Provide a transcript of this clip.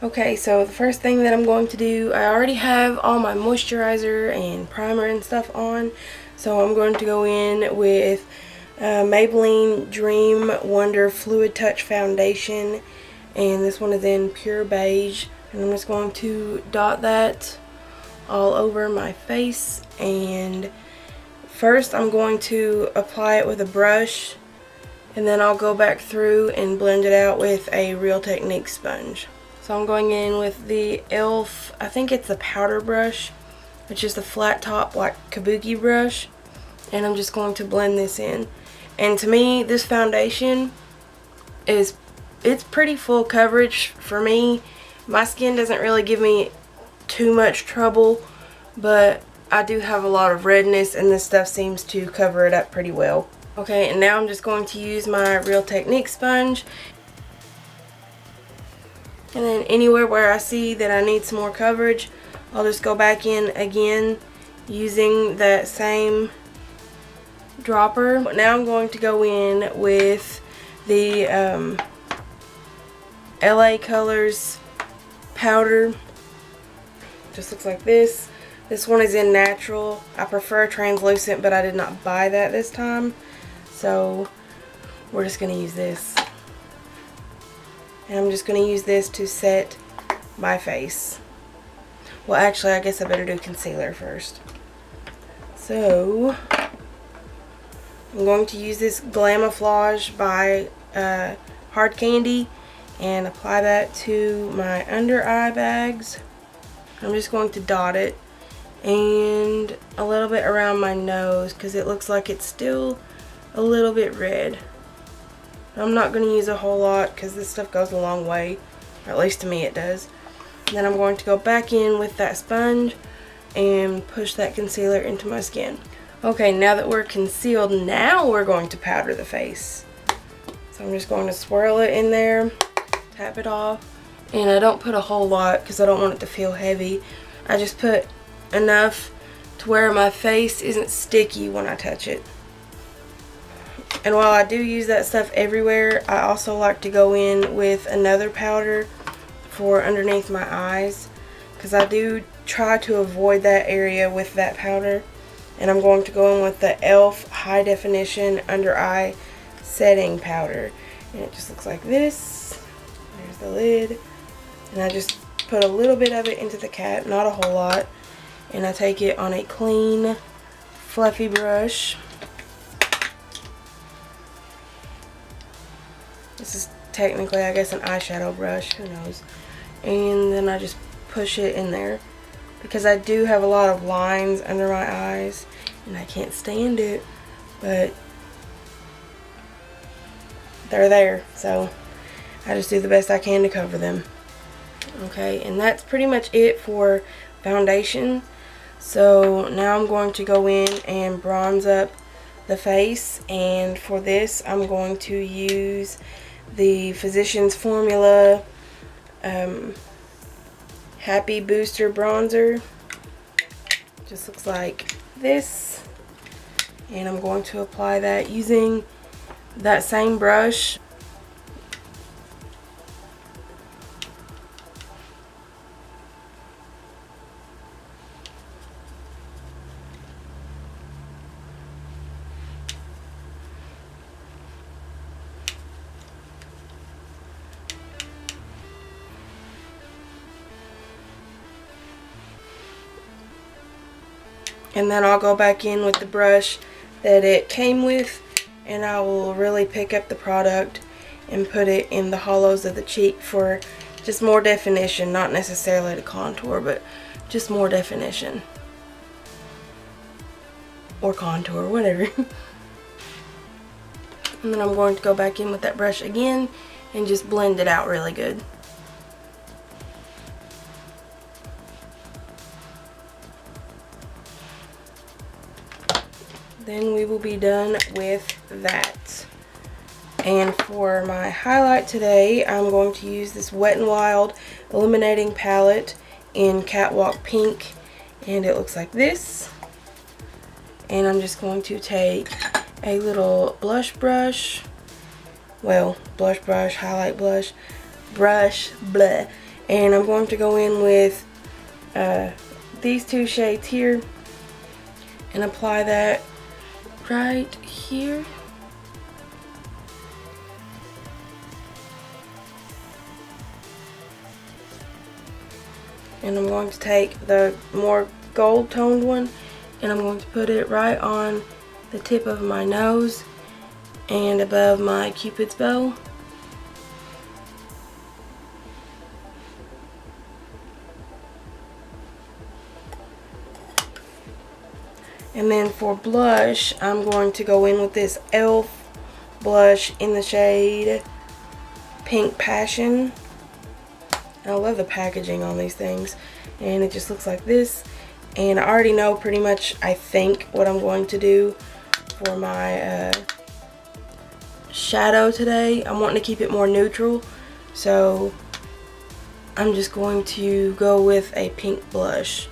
Okay, so the first thing that I'm going to do, I already have all my moisturizer and primer and stuff on. So I'm going to go in with Maybelline Dream Wonder Fluid Touch Foundation. And this one is in Pure Beige. And I'm just going to dot that all over my face. And first I'm going to apply it with a brush. And then I'll go back through and blend it out with a Real Technique sponge. So I'm going in with the e.l.f., I think it's a powder brush. It's just a flat top like kabuki brush. And I'm just going to blend this in. And to me, this foundation it's pretty full coverage for me. My skin doesn't really give me too much trouble, but I do have a lot of redness and this stuff seems to cover it up pretty well. Okay, and now I'm just going to use my Real Technique sponge. And then anywhere where I see that I need some more coverage, I'll just go back in again using that same dropper. But now I'm going to go in with the L.A.Colors powder. Just looks like this. This one is in natural. I prefer translucent, but I did not buy that this time. So we're just going to use this. And I'm just going to use this to set my face. Well, actually, I guess I better do concealer first. So, I'm going to use this Glamoflauge by Hard Candy and apply that to my under eye bags. I'm just going to dot it and a little bit around my nose because it looks like it's still a little bit red. I'm not going to use a whole lot because this stuff goes a long way, or at least to me it does. And then I'm going to go back in with that sponge and push that concealer into my skin. Okay, now that we're concealed, now we're going to powder the face. So I'm just going to swirl it in there, tap it off, and I don't put a whole lot because I don't want it to feel heavy. I just put enough to where my face isn't sticky when I touch it. And while I do use that stuff everywhere, I also like to go in with another powder for underneath my eyes because I do try to avoid that area with that powder. And I'm going to go in with the e.l.f. High Definition Under Eye Setting Powder. And it just looks like this. There's the lid. And I just put a little bit of it into the cap, not a whole lot. And I take it on a clean, fluffy brush. This is technically, I guess, an eyeshadow brush. Who knows? And then I just push it in there. Because I do have a lot of lines under my eyes. And I can't stand it. But they're there. So I just do the best I can to cover them. Okay, and that's pretty much it for foundation. So now I'm going to go in and bronze up the face. And for this, I'm going to use the Physicians Formula Happy Booster Bronzer. Just looks like this. And I'm going to apply that using that same brush. And then I'll go back in with the brush that it came with, and I will really pick up the product and put it in the hollows of the cheek for just more definition, not necessarily to contour, but just more definition. Or contour, whatever. And then I'm going to go back in with that brush again and just blend it out really good. Then we will be done with that. And for my highlight today, I'm going to use this Wet n Wild Illuminating palette in Catwalk Pink. And it looks like this. And I'm just going to take a little blush brush. Well, blush brush, highlight blush, blah. And I'm going to go in with these two shades here and apply that right here. And I'm going to take the more gold toned one and I'm going to put it right on the tip of my nose and above my Cupid's bow. And then for blush, I'm going to go in with this e.l.f. blush in the shade Pink Passion. I love the packaging on these things, and it just looks like this. And I already know pretty much, I think, what I'm going to do for my shadow today. I'm wanting to keep it more neutral, so I'm just going to go with a pink blush.